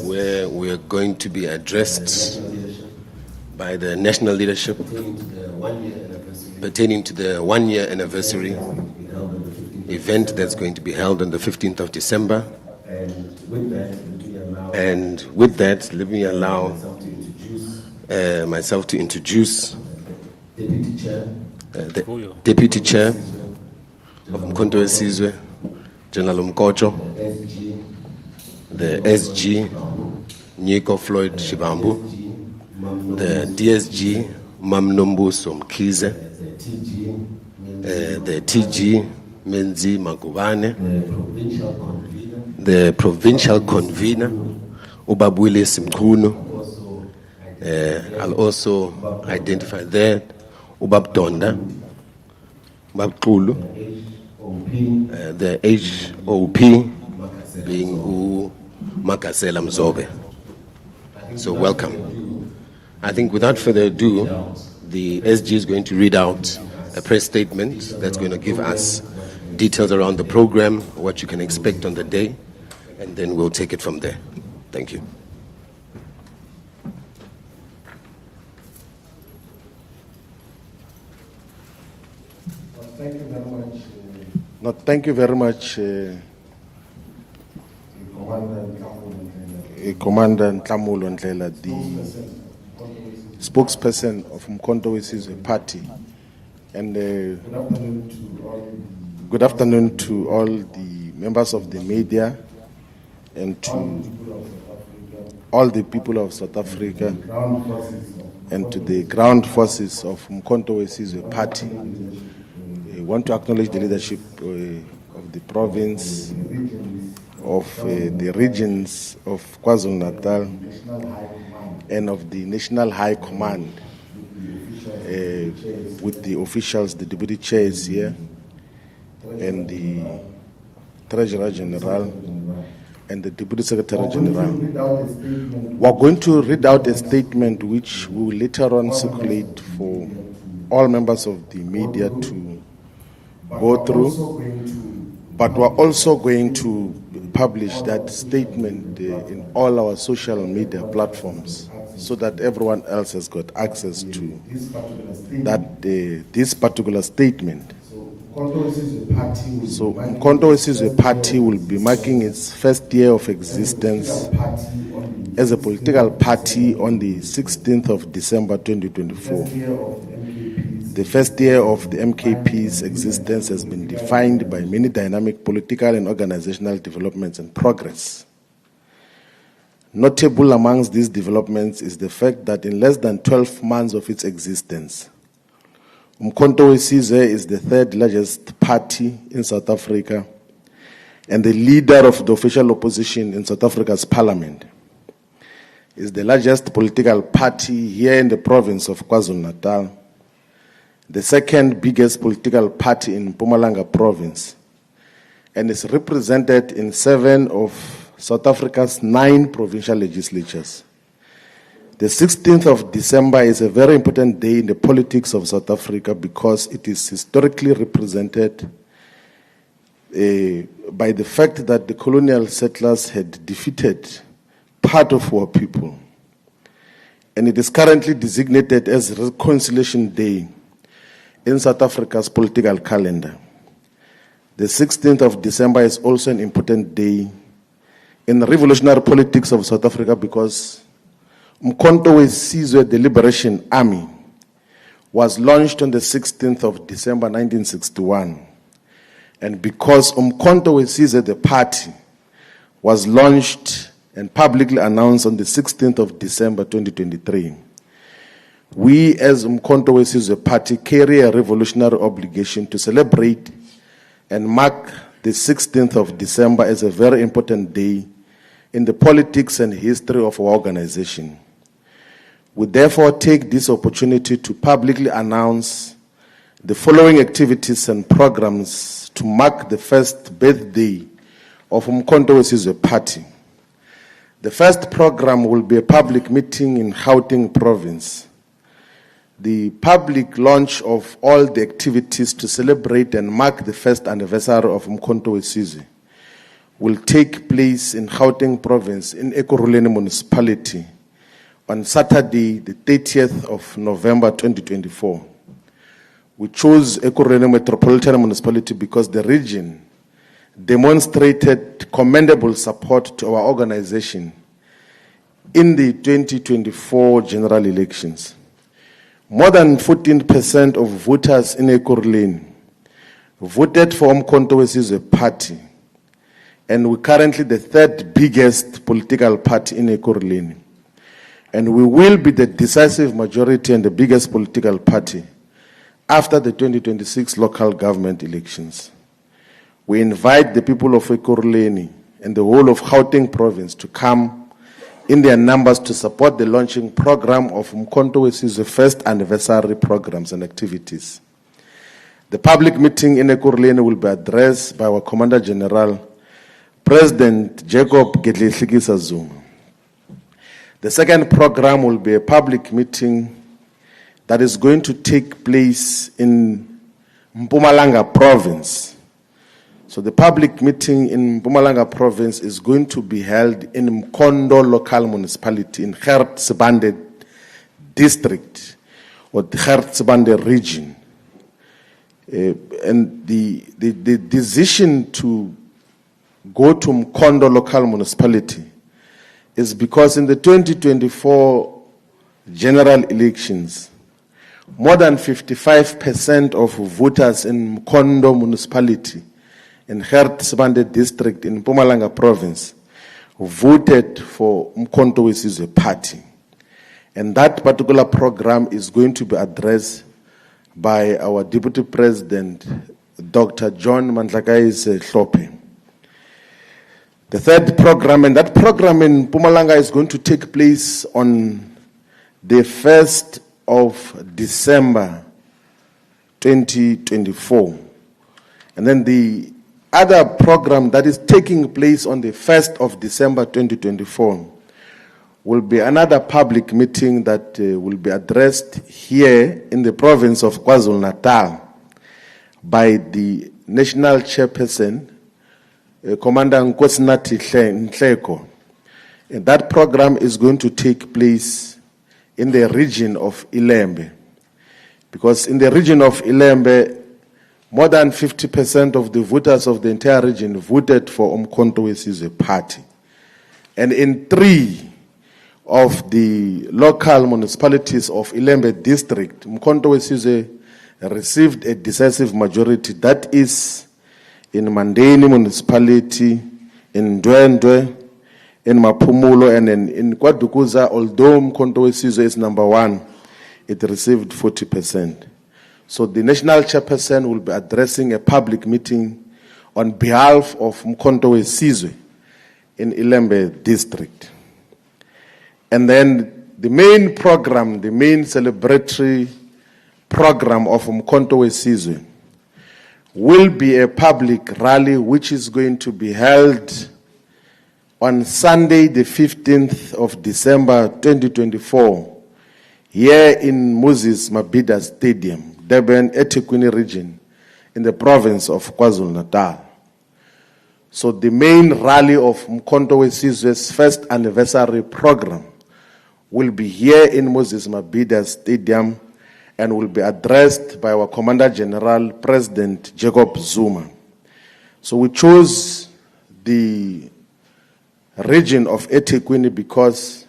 Where we are going to be addressed by the national leadership pertaining to the one-year anniversary event that's going to be held on the 15th of December. And with that, let me allow myself to introduce the Deputy Chair of uMkhonto weSizwe, General uMkhonto, the SG, Nico Floyd Shibambu, the DSG, Mamnombuso Mkhize, the TG, Menzi Magubane, the provincial convener, Ubabwile Simkhuno. I'll also identify there Ubab Donda, Ubab Kulu, the HOP being Makasela Mzobe. So welcome. I think without further ado, the SG is going to read out a press statement that's going to give us details around the program, what you can expect on the day, and then we'll take it from there. Thank you. Thank you very much. Thank you very much, Commander Ntlamulo Ndlela, the spokesperson of uMkhonto weSizwe Party. And good afternoon to all the members of the media and to all the people of South Africa and to the ground forces of uMkhonto weSizwe Party. I want to acknowledge the leadership of the province, of the regions of KwaZulu-Natal, and of the National High Command, with the officials, the deputy chairs here, and the Treasurer General, and the Deputy Secretary General. We're going to read out a statement which we will later on circulate for all members of the media to go through, but we're also going to publish that statement in all our social media platforms so that everyone else has got access to that this particular statement. So uMkhonto weSizwe Party will be marking its first year of existence as a political party on the 16th of December 2024. The first year of the MKP's existence has been defined by many dynamic political and organizational developments and progress. Notable amongst these developments is the fact that in less than 12 months of its existence, uMkhonto weSizwe is the third largest party in South Africa and the leader of the official opposition in South Africa's parliament. It is the largest political party here in the province of KwaZulu-Natal, the second biggest political party in Mpumalanga province, and is represented in 7 of South Africa's 9 provincial legislatures. The 16th of December is a very important day in the politics of South Africa because it is historically represented by the fact that the colonial settlers had defeated part of our people. And it is currently designated as Reconciliation Day in South Africa's political calendar. The 16th of December is also an important day in the revolutionary politics of South Africa because uMkhonto weSizwe, the Liberation Army, was launched on the 16th of December 1961. And because uMkhonto weSizwe, the party, was launched and publicly announced on the 16th of December 2023, we as uMkhonto weSizwe Party carry a revolutionary obligation to celebrate and mark the 16th of December as a very important day in the politics and history of our organization. We therefore take this opportunity to publicly announce the following activities and programs to mark the first birthday of uMkhonto weSizwe Party. The first program will be a public meeting in Gauteng province. The public launch of all the activities to celebrate and mark the first anniversary of uMkhonto weSizwe will take place in Gauteng province in Ekurhuleni municipality on Saturday, the 30th of November 2024. We chose Ekurhuleni Metropolitan Municipality because the region demonstrated commendable support to our organization in the 2024 general elections. More than 14% of voters in Ekurhuleni voted for uMkhonto weSizwe Party, and we're currently the third biggest political party in Ekurhuleni. And we will be the decisive majority and the biggest political party after the 2026 local government elections. We invite the people of Ekurhuleni and the whole of Gauteng province to come in their numbers to support the launching program of uMkhonto weSizwe first anniversary programs and activities. The public meeting in Ekurhuleni will be addressed by our Commander General, President Jacob Gedleyihlekisa Zuma. The second program will be a public meeting that is going to take place in Mpumalanga province. So the public meeting in Mpumalanga province is going to be held in uMkhonto local municipality in Gert-Sibande district or the Gert-Sibande region. And the decision to go to uMkhonto local municipality is because in the 2024 general elections, more than 55% of voters in uMkhonto municipality in Gert-Sibande district in Mpumalanga province voted for uMkhonto weSizwe Party. And that particular program is going to be addressed by our Deputy President, Dr. John Mandlakaise Hlophe. The third program, and that program in Mpumalanga is going to take place on the 1st of December 2024. And then the other program that is taking place on the 1st of December 2024 will be another public meeting that will be addressed here in the province of KwaZulu-Natal by the National Chairperson, Commander Nkosinathi Nhleko. And that program is going to take place in the region of Ilembe, because in the region of Ilembe, more than 50% of the voters of the entire region voted for uMkhonto weSizwe party. And in 3 of the local municipalities of Ilembe district, uMkhonto weSizwe received a decisive majority. That is in Mandeni municipality, in Ndwendwe, in Maphumulo, and in KwaDukuza. Although uMkhonto weSizwe is number 1, it received 40%. So the national chairperson will be addressing a public meeting on behalf of uMkhonto weSizwe in Ilembe district. And then the main program, the main celebratory program of uMkhonto weSizwe will be a public rally which is going to be held on Sunday, the 15th of December 2024, here in Moses Mabhida Stadium, Durban, eThekwini region, in the province of KwaZulu-Natal. So the main rally of uMkhonto weSizwe's first anniversary program will be here in Moses Mabhida Stadium and will be addressed by our Commander General, President Jacob Zuma. So we chose the region of eThekwini because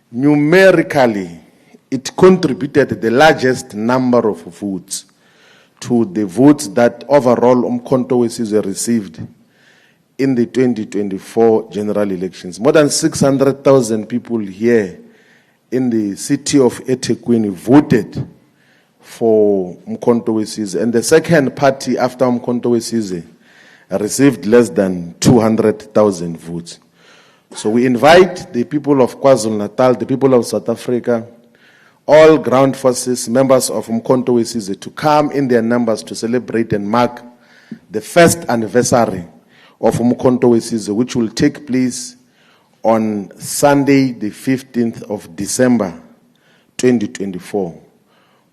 numerically it contributed the largest number of votes to the votes that overall uMkhonto weSizwe received in the 2024 general elections. More than 600,000 people here in the city of eThekwini voted for uMkhonto weSizwe, and the second party after uMkhonto weSizwe received less than 200,000 votes. So we invite the people of KwaZulu-Natal, the people of South Africa, all ground forces, members of uMkhonto weSizwe, to come in their numbers to celebrate and mark the first anniversary of uMkhonto weSizwe, which will take place on Sunday, the 15th of December, 2024.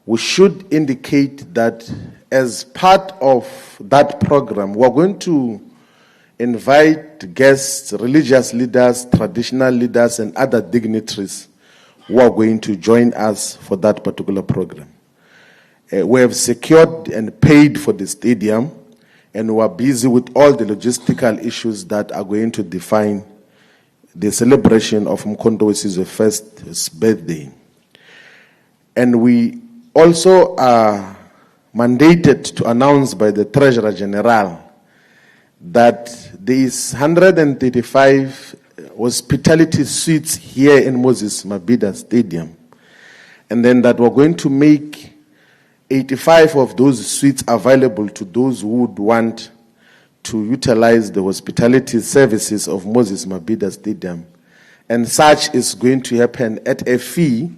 We should indicate that as part of that program, we're going to invite guests, religious leaders, traditional leaders, and other dignitaries who are going to join us for that particular program. We have secured and paid for the stadium, and we are busy with all the logistical issues that are going to define the celebration of uMkhonto weSizwe's first birthday. And we also are mandated to announce by the Treasurer General that there is 135 hospitality suites here in Moses Mabhida Stadium, and then that we're going to make 85 of those suites available to those who would want to utilize the hospitality services of Moses Mabhida Stadium. And such is going to happen at a fee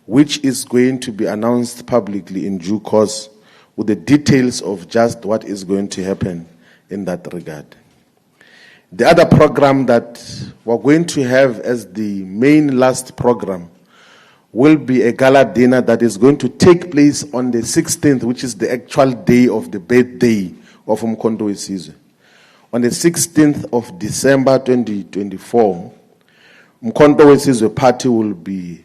which is going to be announced publicly in due course, with the details of just what is going to happen in that regard. The other program that we're going to have as the main last program will be a gala dinner that is going to take place on the 16th, which is the actual day of the birthday of uMkhonto weSizwe. On the 16th of December 2024, uMkhonto weSizwe party will be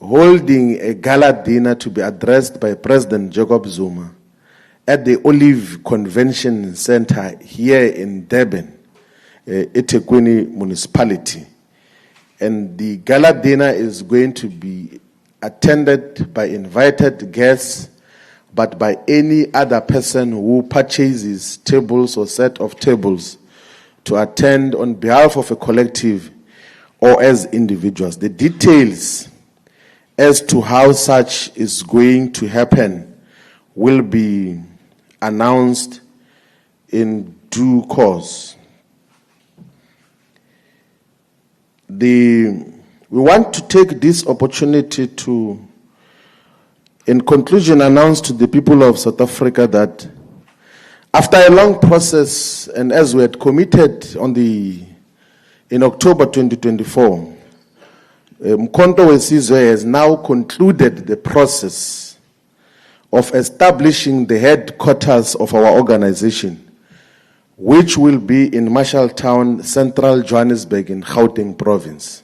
holding a gala dinner to be addressed by President Jacob Zuma at the Olive Convention Center here in Durban, eThekwini municipality. And the gala dinner is going to be attended by invited guests, but by any other person who purchases tables or set of tables to attend on behalf of a collective or as individuals. The details as to how such is going to happen will be announced in due course. We want to take this opportunity to, in conclusion, announce to the people of South Africa that After a long process, and as we had committed in October 2024, uMkhonto weSizwe has now concluded the process of establishing the headquarters of our organization, which will be in Marshalltown, Central Johannesburg in Gauteng province.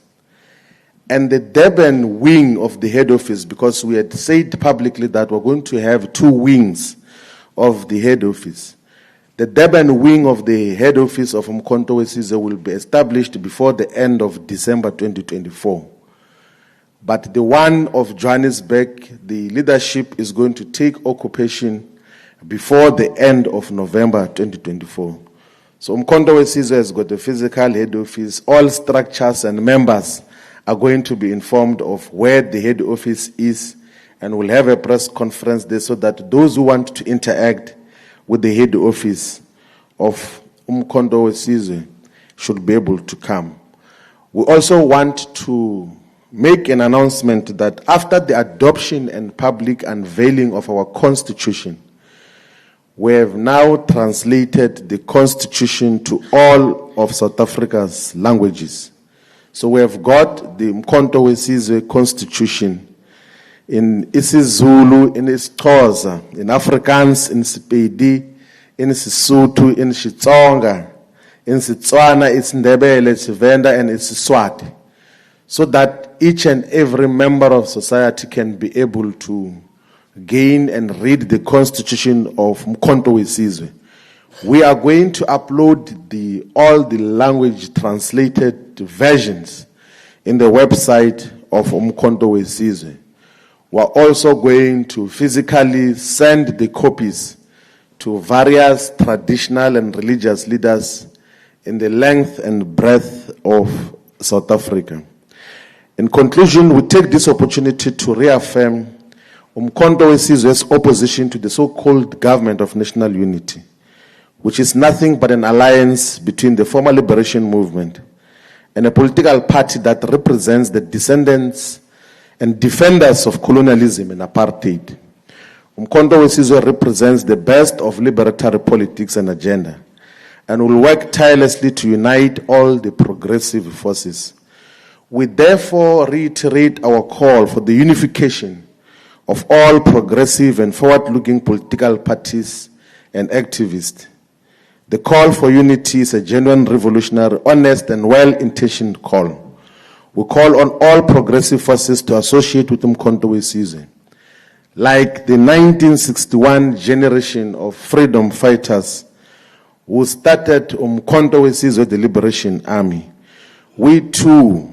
And the Durban wing of the head office, because we had said publicly that we're going to have 2 wings of the head office. The Durban wing of the head office of uMkhonto weSizwe will be established before the end of December 2024. But the one of Johannesburg, the leadership is going to take occupation before the end of November 2024. So uMkhonto weSizwe has got a physical head office. All structures and members are going to be informed of where the head office is, and we'll have a press conference there so that those who want to interact with the head office of uMkhonto weSizwe should be able to come. We also want to make an announcement that after the adoption and public unveiling of our constitution, we have now translated the constitution to all of South Africa's languages. So we have got the uMkhonto weSizwe constitution in isiZulu, in isiXhosa, in Afrikaans, in Sepedi, in Sesotho, in Xitsonga, in Setswana, it's Ndebele, it's Venda, and it's Swati, so that each and every member of society can be able to gain and read the constitution of uMkhonto weSizwe. We are going to upload all the language translated versions in the website of uMkhonto weSizwe. We're also going to physically send the copies to various traditional and religious leaders in the length and breadth of South Africa. In conclusion, we take this opportunity to reaffirm uMkhonto weSizwe's opposition to the so-called government of national unity, which is nothing but an alliance between the former liberation movement and a political party that represents the descendants and defenders of colonialism and apartheid. uMkhonto weSizwe represents the best of liberatory politics and agenda, and will work tirelessly to unite all the progressive forces. We therefore reiterate our call for the unification of all progressive and forward-looking political parties and activists. The call for unity is a genuine, revolutionary, honest, and well-intentioned call. We call on all progressive forces to associate with uMkhonto weSizwe. Like the 1961 generation of freedom fighters who started uMkhonto weSizwe, the Liberation Army, we too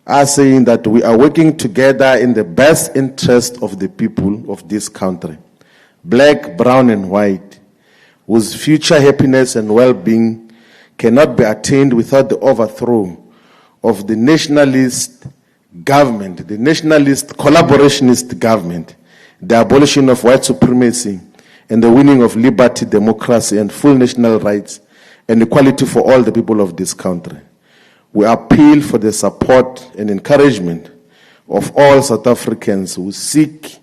are saying that we are working together in the best interest of the people of this country, black, brown, and white, whose future happiness and well-being cannot be attained without the overthrow of the nationalist government, the nationalist collaborationist government, the abolition of white supremacy, and the winning of liberty, democracy, and full national rights and equality for all the people of this country. We appeal for the support and encouragement of all South Africans who seek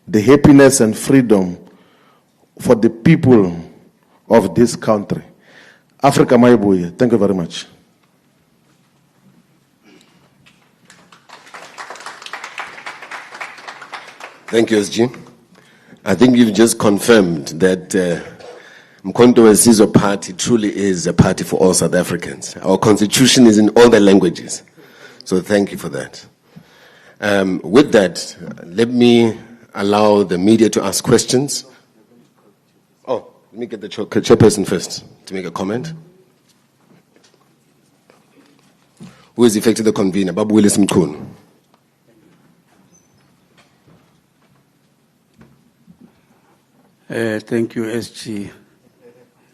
the happiness and freedom for the people of this country. Africa Maibuye, thank you very much. Thank you, SG. I think you've just confirmed that uMkhonto weSizwe party truly is a party for all South Africans. Our constitution is in all the languages. So thank you for that. With that, let me allow the media to ask questions. Oh, let me get the chairperson first to make a comment. Who is effectively the convener? Babu Willis Mkhunu. Thank you, SG.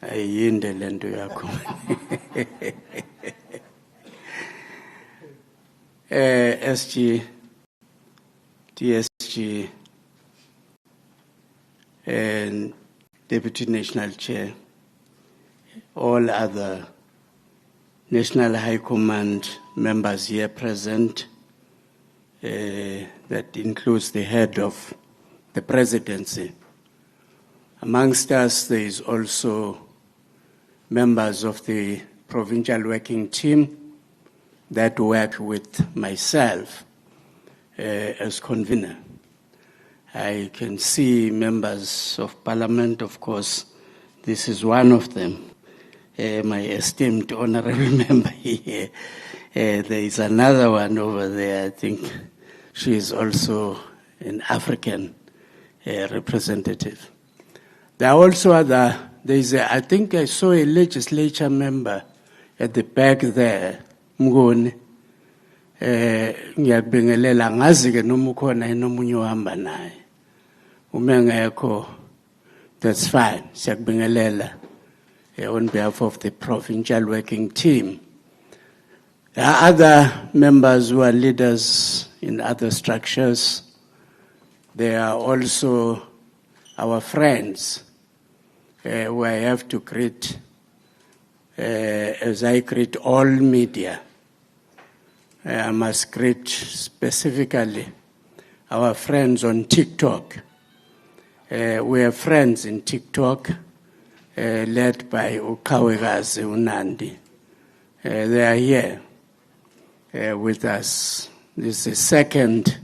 Ayinde lento yakho. SG, DSG, and Deputy National Chair, all other National High Command members here present, that includes the head of the presidency. Amongst us, there is also members of the provincial working team that work with myself as convener. I can see members of parliament, of course. This is one of them, my esteemed honorable member here. There is another one over there. I think she is also an African representative. There are also other, I think I saw a legislature member at the back there, Mngoni. Ngiyakubingelela ngazi ke noma ukhona enomunye ohamba naye. Uma ngekho, that's fine. Siyakubingelela on behalf of the provincial working team. There are other members who are leaders in other structures. They are also our friends who I have to greet as I greet all media. I must greet specifically our friends on TikTok. We have friends in TikTok led by Ukawekazi Unandi. They are here with us. This is the second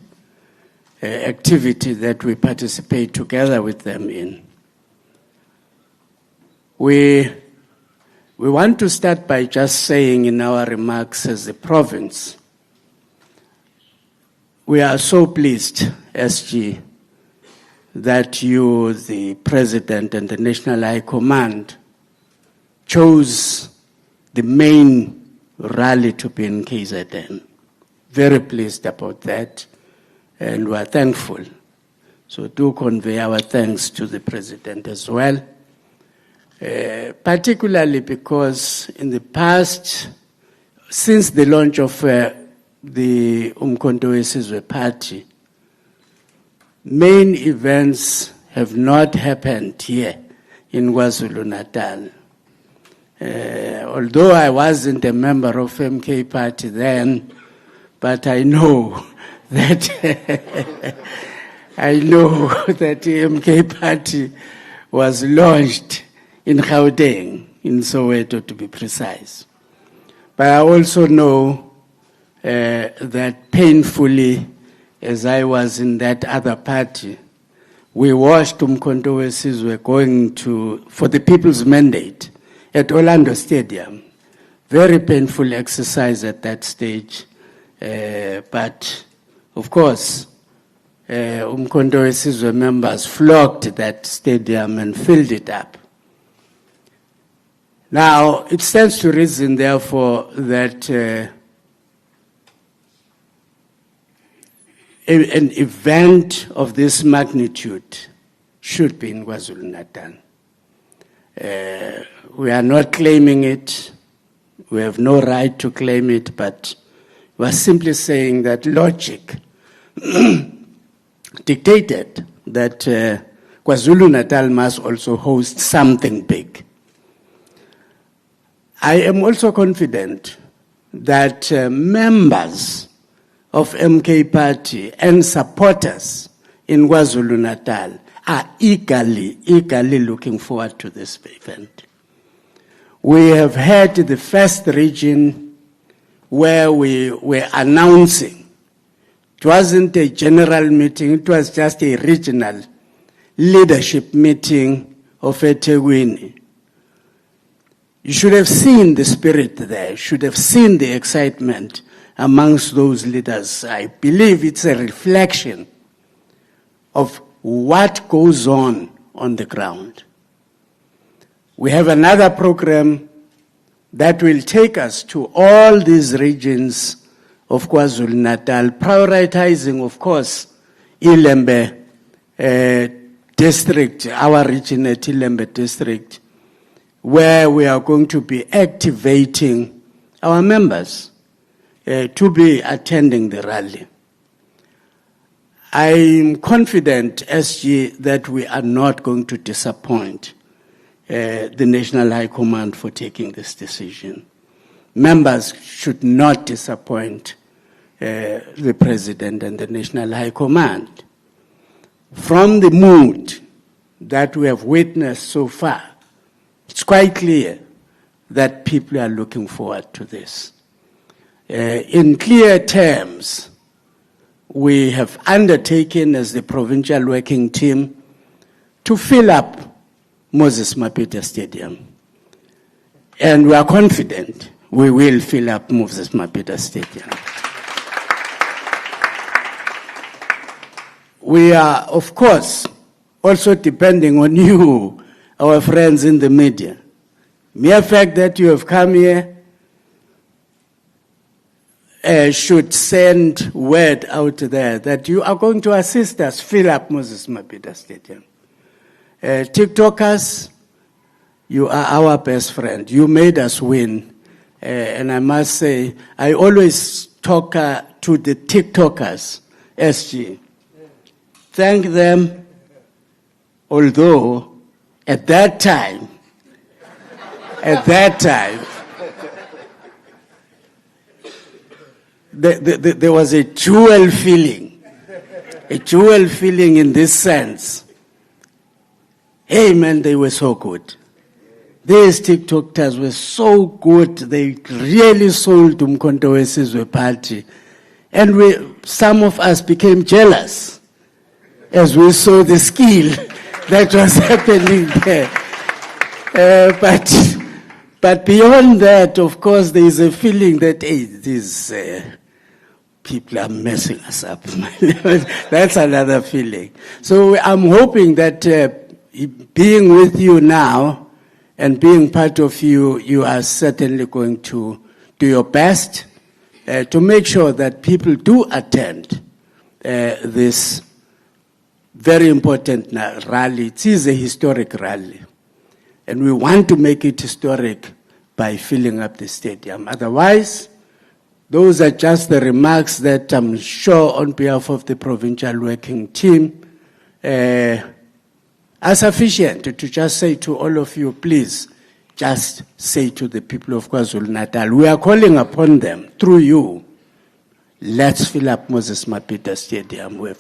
activity that we participate together with them in. We want to start by just saying in our remarks as a province, we are so pleased, SG, that you, the President and the National High Command, chose the main rally to be in KZN. Very pleased about that, and we are thankful. So do convey our thanks to the President as well, particularly because in the past, since the launch of the uMkhonto weSizwe party, main events have not happened here in KwaZulu-Natal. Although I wasn't a member of MK party then, but I know that the MK party was launched in Gauteng, in Soweto to be precise. But I also know that painfully, as I was in that other party, we watched uMkhonto weSizwe going for the People's Mandate at Orlando Stadium. Very painful exercise at that stage. But, of course, uMkhonto weSizwe members flocked that stadium and filled it up. Now, it stands to reason, therefore, that an event of this magnitude should be in KwaZulu-Natal. We are not claiming it. We have no right to claim it, but we are simply saying that logic dictated that KwaZulu-Natal must also host something big. I am also confident that members of MK Party and supporters in KwaZulu-Natal are eagerly looking forward to this event. We have had the first region where we were announcing. It wasn't a general meeting, it was just a regional leadership meeting of eThekwini. You should have seen the spirit there, you should have seen the excitement amongst those leaders. I believe it's a reflection of what goes on the ground. We have another program that will take us to all these regions of KwaZulu-Natal, prioritizing, of course, Ilembe district, our region at Ilembe district, where we are going to be activating our members to be attending the rally. I'm confident, SG, that we are not going to disappoint the National High Command for taking this decision. Members should not disappoint the President and the National High Command. From the mood that we have witnessed so far, it's quite clear that people are looking forward to this. In clear terms, we have undertaken as the provincial working team to fill up Moses Mapida Stadium. And we are confident we will fill up Moses Mapida Stadium. We are, of course, also depending on you, our friends in the media. Mere fact that you have come here should send word out there that you are going to assist us fill up Moses Mapida Stadium. TikTokers, you are our best friend. You made us win. And I must say, I always talk to the TikTokers, SG. Thank them, although at that time, there was a dual feeling in this sense. Hey man, they were so good. These TikTokers were so good. They really sold uMkhonto weSizwe party. And some of us became jealous as we saw the skill that was happening there. But beyond that, of course, there is a feeling that, hey, these people are messing us up. That's another feeling. So I'm hoping that being with you now and being part of you are certainly going to do your best to make sure that people do attend this very important rally. It is a historic rally. And we want to make it historic by filling up the stadium. Otherwise, those are just the remarks that I'm sure on behalf of the provincial working team are sufficient to just say to all of you, please, just say to the people of KwaZulu-Natal, we are calling upon them through you. Let's fill up Moses Mapida Stadium. We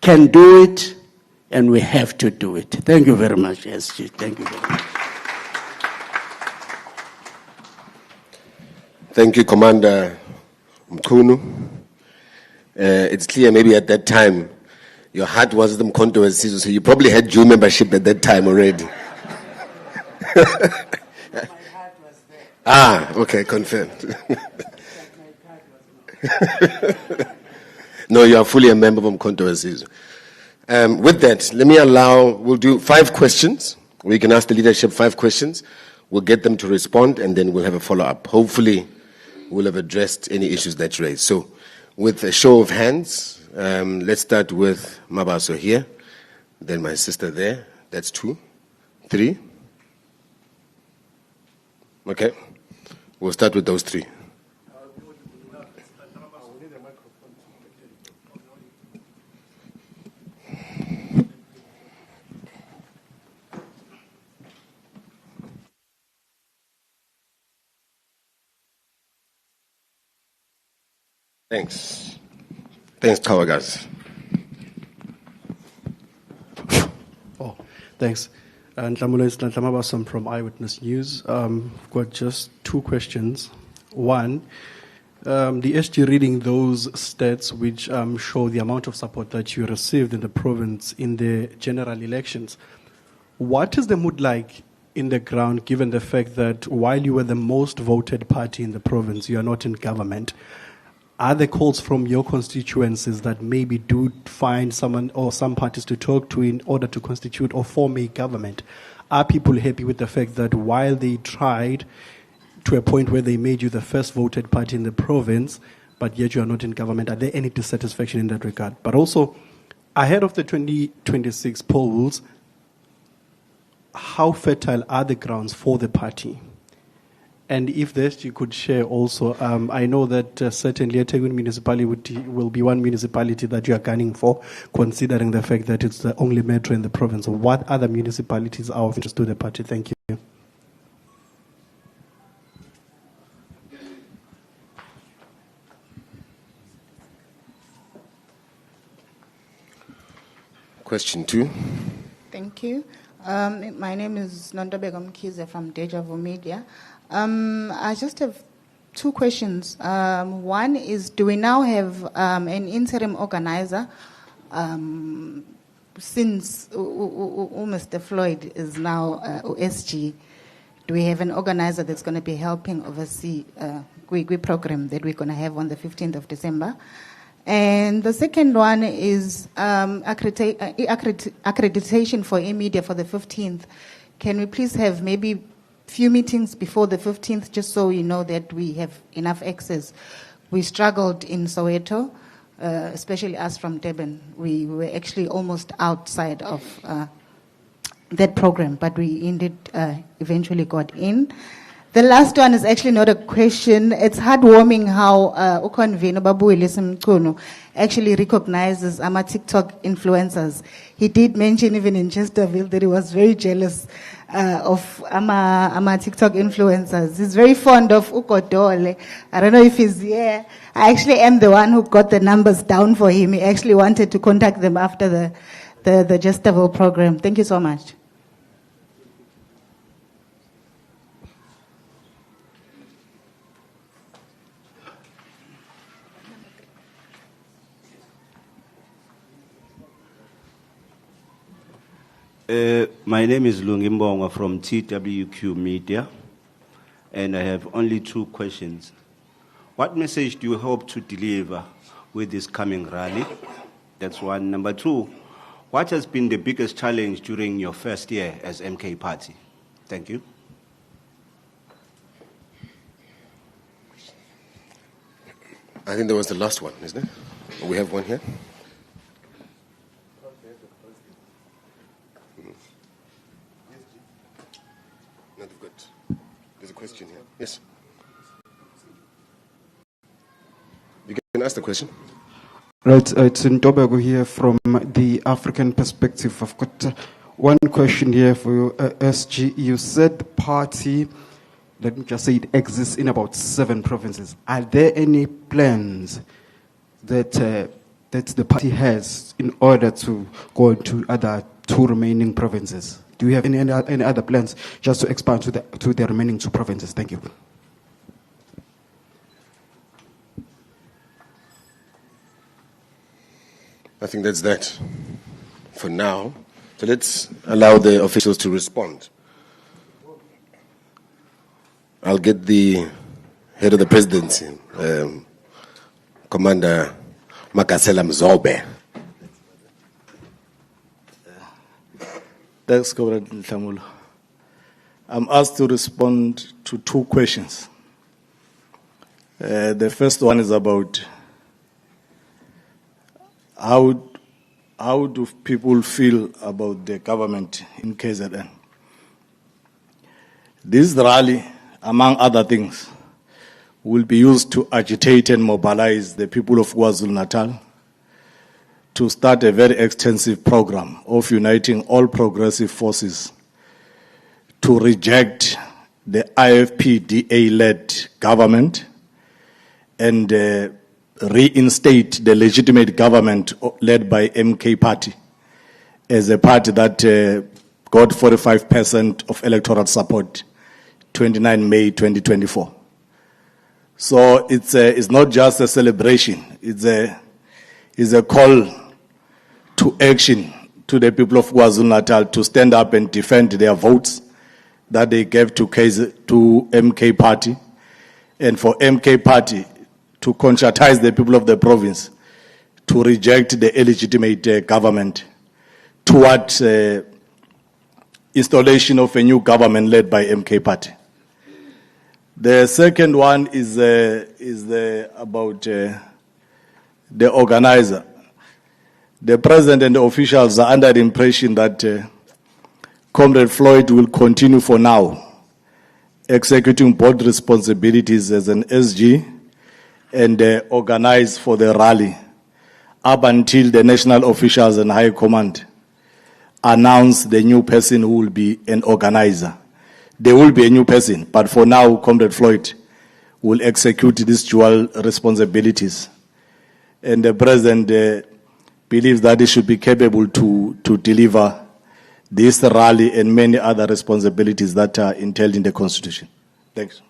can do it, and we have to do it. Thank you very much, SG. Thank you very much. Thank you, Commander uMkhonto. It's clear maybe at that time your heart was the uMkhonto weSizwe, so you probably had dual membership at that time already. My heart was there. Okay, confirmed. No, you are fully a member of uMkhonto weSizwe. With that, we'll do 5 questions. We can ask the leadership 5 questions. We'll get them to respond, and then we'll have a follow-up. Hopefully, we'll have addressed any issues that you raised. So, with a show of hands, let's start with Mabaso here, then my sister there. That's 2, 3. Okay, we'll start with those 3. Thanks. Thanks, Kawagas. Oh, thanks. And Ntlamabasam from Eyewitness News. I've got just 2 questions. One, the SG reading those stats which show the amount of support that you received in the province in the general elections. What is the mood like in the ground, given the fact that while you were the most voted party in the province, you are not in government? Are there calls from your constituencies that maybe do find someone or some parties to talk to in order to constitute or form a government? Are people happy with the fact that while they tried to a point where they made you the first voted party in the province, but yet you are not in government? Are there any dissatisfaction in that regard? But also, ahead of the 2026 polls, how fertile are the grounds for the party? And if this you could share also, I know that certainly eThekwini municipality will be one municipality that you are gunning for, considering the fact that it's the only metro in the province. What other municipalities are of interest to the party? Thank you. Question 2. Thank you. My name is Nondobeka Mkhize from Deja Vu Media. I just have two questions. One is, do we now have an interim organizer since Mr. Floyd is now SG? Do we have an organizer that's going to be helping oversee GWI program that we're going to have on the 15th of December? And the second one is accreditation for e-media for the 15th. Can we please have maybe few meetings before the 15th, just so we know that we have enough access? We struggled in Soweto, especially us from Durban. We were actually almost outside of that program, but we indeed eventually got in. The last one is actually not a question. It's heartwarming how uMkhonto weSizwe actually recognizes our TikTok influencers. He did mention even in Chesterville that he was very jealous of our TikTok influencers. He's very fond of uGodole. I don't know if he's here. I actually am the one who got the numbers down for him. He actually wanted to contact them after the Chesterville program. Thank you so much. My name is Lungimbonga from TWQ Media, and I have only two questions. What message do you hope to deliver with this coming rally? That's one. Number two, what has been the biggest challenge during your first year as MK Party? Thank you. I think that was the last one, isn't it? We have one here. No, they've got. There's a question here. Yes. You can ask the question. Right, it's Ntobeko here from the African perspective. I've got one question here for you, SG. You said the party, let me just say, it exists in about 7 provinces. Are there any plans that that the party has in order to go into other 2 remaining provinces? Do you have any other plans just to expand to the remaining 2 provinces? Thank you. I think that's that for now. So let's allow the officials to respond. I'll get the head of the presidency, Commander Makasela Mzobe. Thanks, Comrade Nhlamulo. I'm asked to respond to 2 questions. The first one is about how do people feel about the government in KZN? This rally, among other things, will be used to agitate and mobilize the people of KwaZulu-Natal to start a very extensive program of uniting all progressive forces to reject the IFPDA-led government and reinstate the legitimate government led by MK Party as a party that got 45% of electoral support 29 May 2024. So it's not just a celebration, it's a call to action to the people of KwaZulu-Natal to stand up and defend their votes that they gave to MK Party, and for MK Party to conscientize the people of the province to reject the illegitimate government towards installation of a new government led by MK Party. The second one is about the organizer. The president and the officials are under the impression that Comrade Floyd will continue for now, executing both responsibilities as an SG and organize for the rally up until the national officials and high command announce the new person who will be an organizer. There will be a new person, but for now, Comrade Floyd will execute these dual responsibilities. And the president believes that he should be capable to deliver this rally and many other responsibilities that are entailed in the Constitution. Thanks.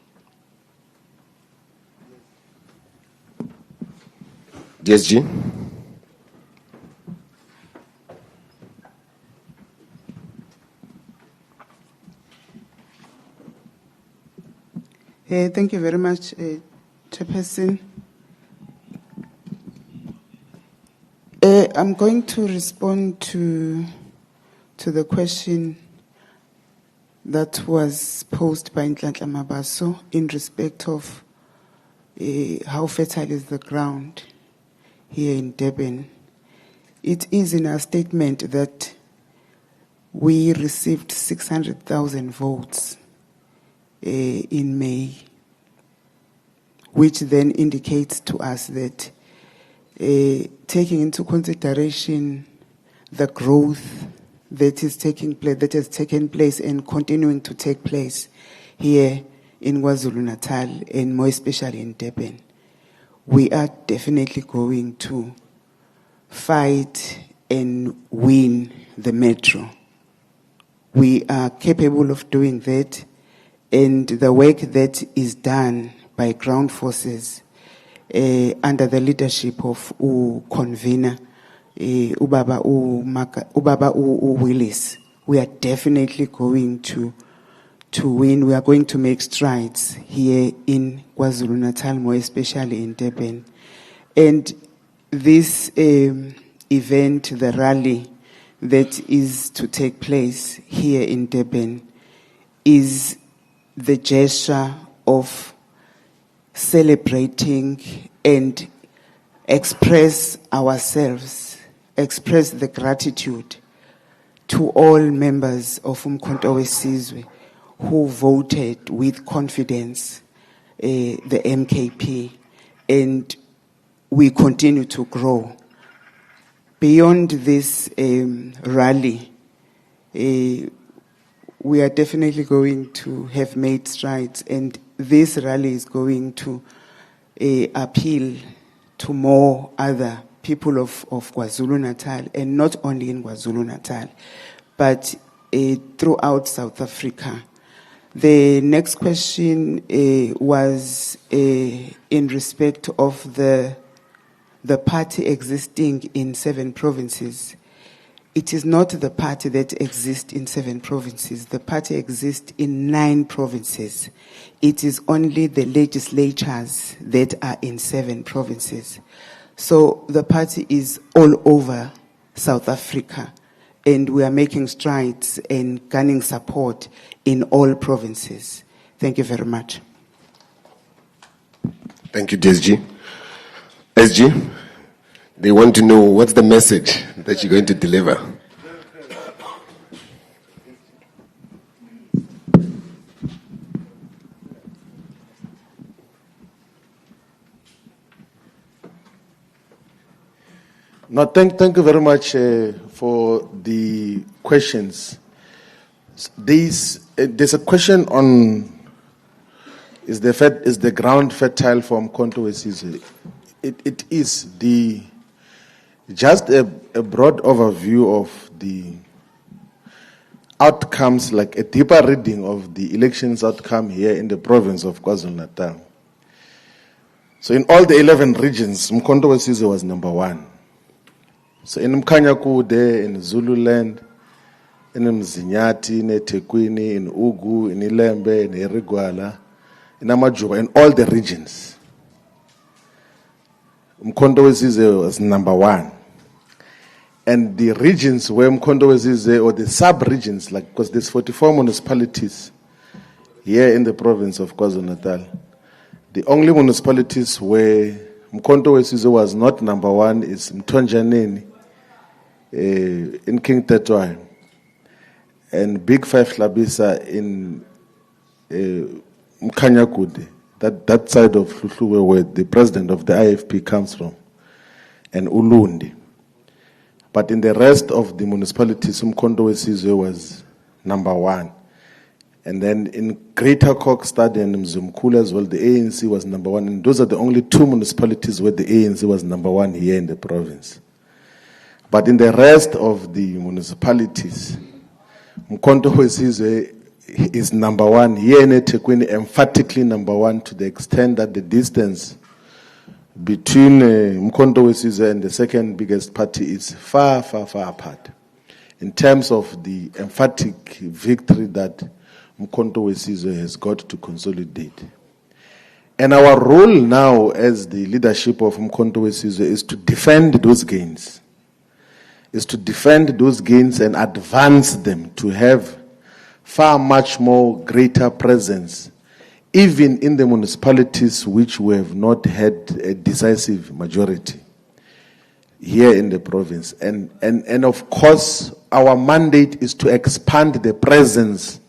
DSG. Thank you very much, Chairperson. I'm going to respond to the question that was posed by Nhlanhla Mabaso in respect of how fertile is the ground here in Durban. It is in our statement that we received 600,000 votes in May, which then indicates to us that taking into consideration the growth that is taking place, that has taken place and continuing to take place here in KwaZulu-Natal and more especially in Durban, we are definitely going to fight and win the metro. We are capable of doing that, and the work that is done by ground forces under the leadership of convener Ubaba Willis, we are definitely going to win. We are going to make strides here in KwaZulu-Natal, more especially in Durban. And this event, the rally that is to take place here in Durban, is the gesture of celebrating and express ourselves, express the gratitude to all members of uMkhonto weSizwe who voted with confidence the MKP, and we continue to grow. Beyond this rally, we are definitely going to have made strides, and this rally is going to appeal to more other people of KwaZulu-Natal, and not only in KwaZulu-Natal, but throughout South Africa. The next question was in respect of the party existing in 7 provinces. It is not the party that exists in 7 provinces. The party exists in 9 provinces. It is only the legislatures that are in 7 provinces. So the party is all over South Africa, and we are making strides and gaining support in all provinces. Thank you very much. Thank you, DSG. SG, they want to know what's the message that you're going to deliver. No, thank you very much for the questions. There's a question on is the ground fertile for uMkhonto weSizwe? It is just a broad overview of the outcomes, like a deeper reading of the elections outcome here in the province of KwaZulu-Natal. So in all the 11 regions, uMkhonto weSizwe was number 1. So in Mkhanyakude, in Zululand, in Mzinyati, in eThekwini, in Ugu, in Ilembe, in Erigwala, in Amajuba, in all the regions, uMkhonto weSizwe was number 1. And the regions where uMkhonto weSizwe, or the sub-regions, like, because there's 44 municipalities here in the province of KwaZulu-Natal, the only municipalities where uMkhonto weSizwe was not number 1 is Mthonjaneni, in King Tetwai, and Big 5 Labisa in Mkhanyakude, that side of Hluhluwe where the president of the IFP comes from, and Ulundi. But in the rest of the municipalities, uMkhonto weSizwe was number 1. And then in Greater Kokstad and Mzumkulu as well, the ANC was number 1. And those are the only 2 municipalities where the ANC was number 1 here in the province. But in the rest of the municipalities, uMkhonto weSizwe is number one here in eThekwini, emphatically number one, to the extent that the distance between uMkhonto weSizwe and the second biggest party is far, far, far apart in terms of the emphatic victory that uMkhonto weSizwe has got to consolidate. And our role now as the leadership of uMkhonto weSizwe is to defend those gains, and advance them to have far much more greater presence, even in the municipalities which we have not had a decisive majority here in the province. And of course, our mandate is to expand the presence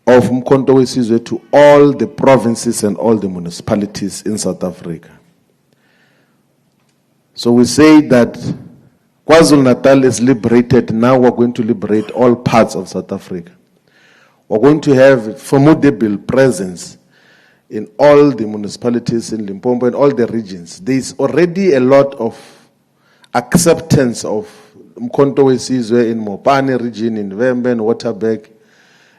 of uMkhonto weSizwe to all the provinces and all the municipalities in South Africa. So we say that KwaZulu-Natal is liberated. Now we're going to liberate all parts of South Africa. We're going to have formidable presence in all the municipalities in Limpopo and all the regions. There's already a lot of acceptance of uMkhonto weSizwe in Mopane region, in Vembe, in Waterberg,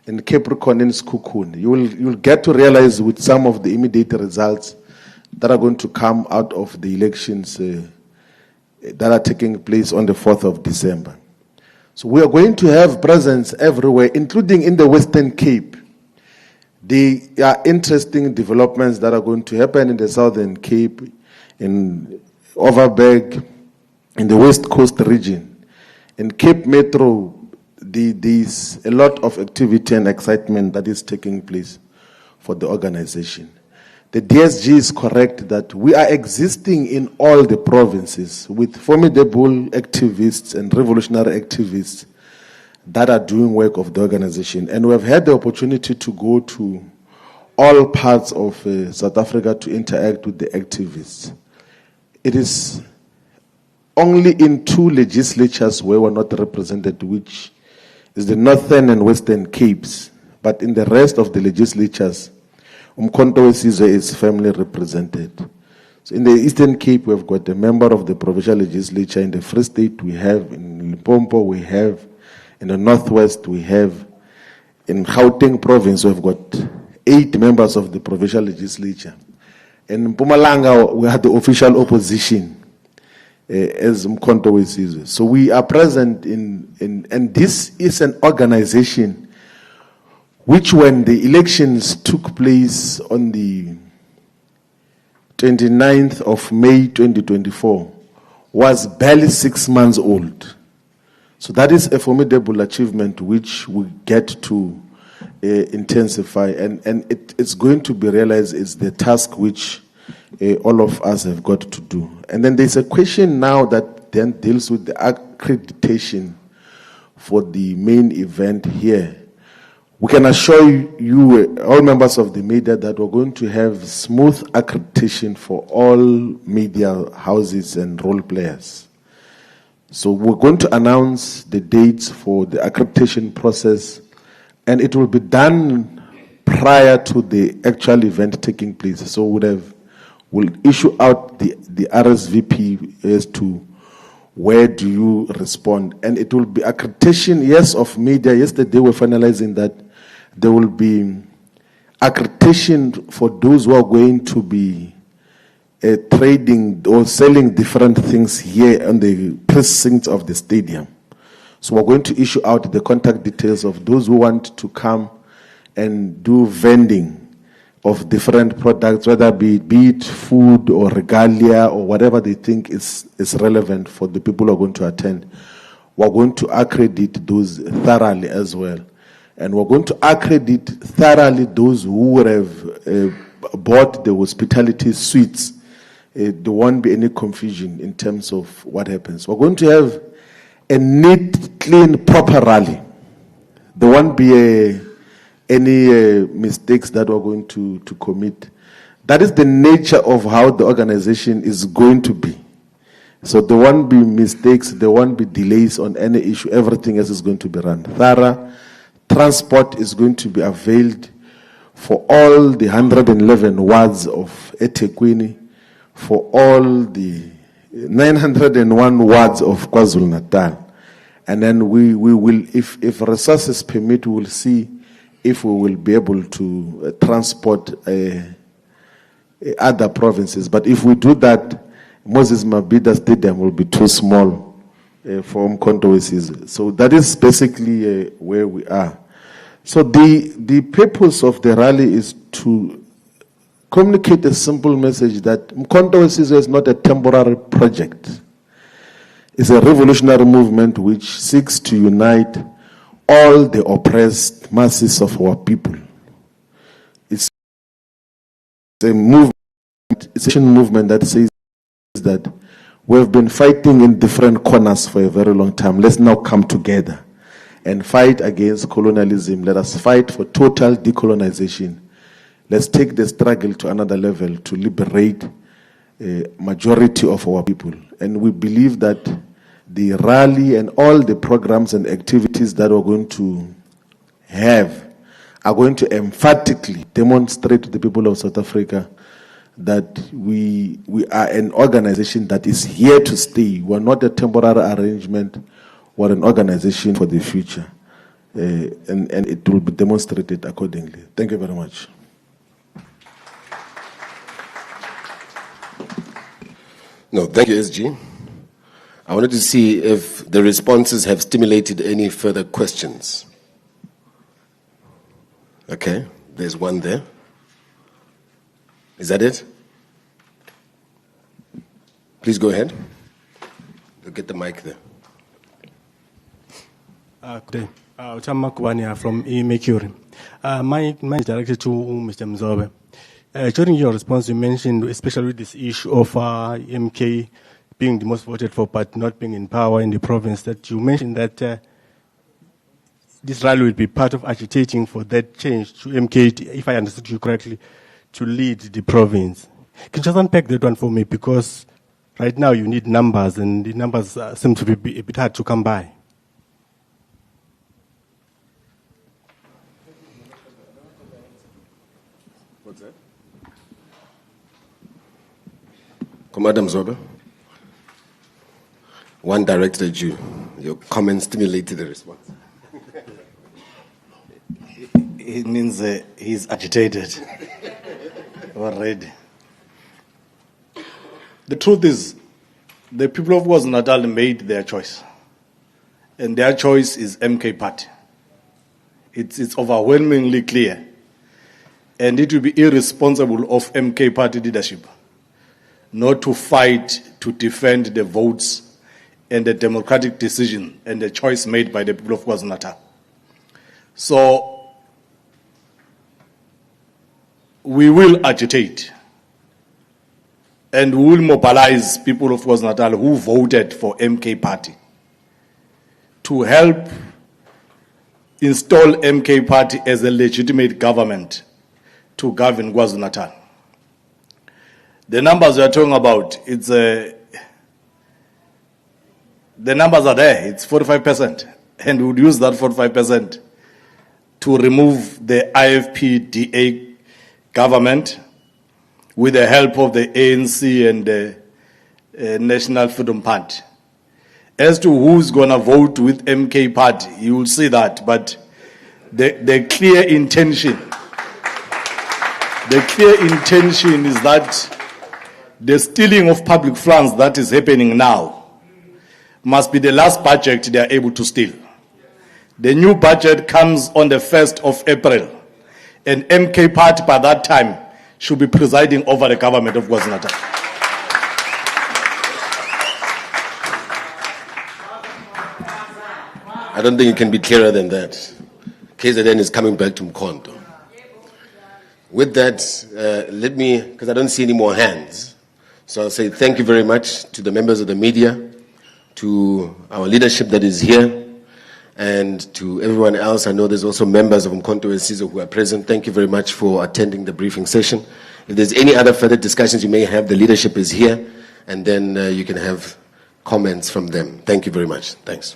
in Capricorn, in Sekhukhune. You'll get to realize with some of the immediate results that are going to come out of the elections that are taking place on the 4th of December. So we are going to have presence everywhere, including in the Western Cape. There are interesting developments that are going to happen in the Southern Cape, in Overberg, in the West Coast region. In Cape Metro, there's a lot of activity and excitement that is taking place for the organization. The DSG is correct that we are existing in all the provinces with formidable activists and revolutionary activists that are doing work of the organization. And we have had the opportunity to go to all parts of South Africa to interact with the activists. It is only in 2 legislatures where we're not represented, which is the Northern and Western Capes. But in the rest of the legislatures, uMkhonto weSizwe is firmly represented. So in the Eastern Cape, we've got a member of the provincial legislature. In the Free State, we have. In Limpopo, we have. In the Northwest, we have. In Gauteng province, we've got 8 members of the provincial legislature. In Mpumalanga, we had the official opposition as uMkhonto weSizwe. So we are present and this is an organization which, when the elections took place on the 29th of May 2024, was barely 6 months old. So that is a formidable achievement which we get to intensify, and it's going to be realized is the task which all of us have got to do. And then there's a question now that then deals with the accreditation for the main event here. We can assure you, all members of the media, that we're going to have smooth accreditation for all media houses and role players. So we're going to announce the dates for the accreditation process, and it will be done prior to the actual event taking place. So we'll issue out the RSVP as to where do you respond. And it will be accreditation, yes, of media. Yesterday we're finalizing that. There will be accreditation for those who are going to be trading or selling different things here on the precincts of the stadium. So we're going to issue out the contact details of those who want to come and do vending of different products, whether be it food or regalia or whatever they think is relevant for the people who are going to attend. We're going to accredit those thoroughly as well. And we're going to accredit thoroughly those who would have bought the hospitality suites. There won't be any confusion in terms of what happens. We're going to have a neat, clean, proper rally. There won't be any mistakes that we're going to commit. That is the nature of how the organization is going to be. So there won't be mistakes, there won't be delays on any issue. Everything else is going to be run thorough. Transport is going to be availed for all the 111 wards of eThekwini, for all the 901 wards of KwaZulu-Natal. And then we will, if resources permit, we will see if we will be able to transport other provinces. But if we do that, Moses Mabhida Stadium will be too small for uMkhonto weSizwe. So that is basically where we are. So the purpose of the rally is to communicate a simple message that uMkhonto weSizwe is not a temporary project. It's a revolutionary movement which seeks to unite all the oppressed masses of our people. It's a movement, it's a movement that says that we have been fighting in different corners for a very long time. Let's now come together and fight against colonialism. Let us fight for total decolonization. Let's take the struggle to another level to liberate a majority of our people. And we believe that the rally and all the programs and activities that we're going to have are going to emphatically demonstrate to the people of South Africa that we are an organization that is here to stay. We're not a temporary arrangement. We're an organization for the future. And it will be demonstrated accordingly. Thank you very much. No, thank you, SG. I wanted to see if the responses have stimulated any further questions. Okay, there's one there. Is that it? Please go ahead. You'll get the mic there. Good day. Utama Kubania from uMkhonto. My is directed to Mr. Mzobe. During your response, you mentioned, especially with this issue of MK being the most voted for but not being in power in the province, that you mentioned that this rally will be part of agitating for that change to MK, if I understood you correctly, to lead the province. Can you just unpack that one for me? Because right now you need numbers, and the numbers seem to be a bit hard to come by. What's that? Commander Mzobe, one directed at you. Your comment stimulated the response. It means he's agitated already. The truth is, the people of KwaZulu-Natal made their choice. And their choice is MK Party. It's overwhelmingly clear. And it will be irresponsible of MK Party leadership not to fight to defend the votes and the democratic decision and the choice made by the people of KwaZulu-Natal. So we will agitate and we will mobilize people of KwaZulu-Natal who voted for MK Party to help install MK Party as a legitimate government to govern KwaZulu-Natal. The numbers we are talking about, the numbers are there. It's 45%. And we would use that 45% to remove the IFP-DA government with the help of the ANC and the National Freedom Party. As to who's going to vote with MK Party, you will see that. But the clear intention is that the stealing of public funds that is happening now must be the last budget they are able to steal. The new budget comes on the 1st of April, and MK Party by that time should be presiding over the government of KwaZulu-Natal. I don't think it can be clearer than that. KZN is coming back to uMkhonto. With that, let me, because I don't see any more hands, so I'll say thank you very much to the members of the media, to our leadership that is here, and to everyone else. I know there's also members of uMkhonto weSizwe who are present. Thank you very much for attending the briefing session. If there's any other further discussions you may have, the leadership is here, and then you can have comments from them. Thank you very much. Thanks.